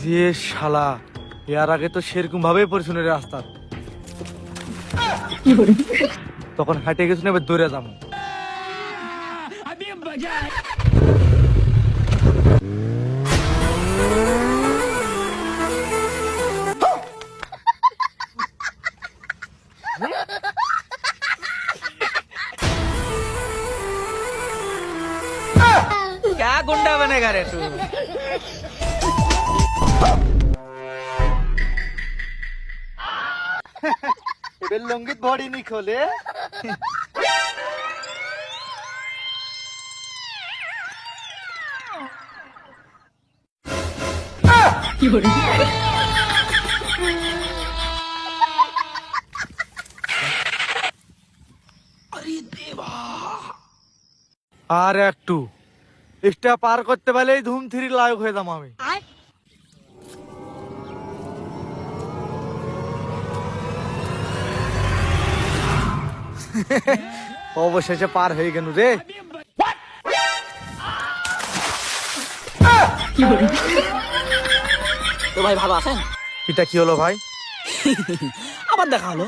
যে শালা, এর আগে তো সেরকম ভাবেই পরিশুন রাস্তা, তখন হাঁটে গেছিল, এবার দৌড়ে যাবো। क्या गुंडा बनेगा रे तू? এবার লঙ্গিত বডি নি খোলে। আর একটু এটা পার করতে পারলেই ধুম থ্রি লায়ক হয়ে যাবো আমি। অবশেষে পার হয়ে গেল রে। তো ভাই ভালো আছেন? এটা কি হলো ভাই? আবার দেখা হলো।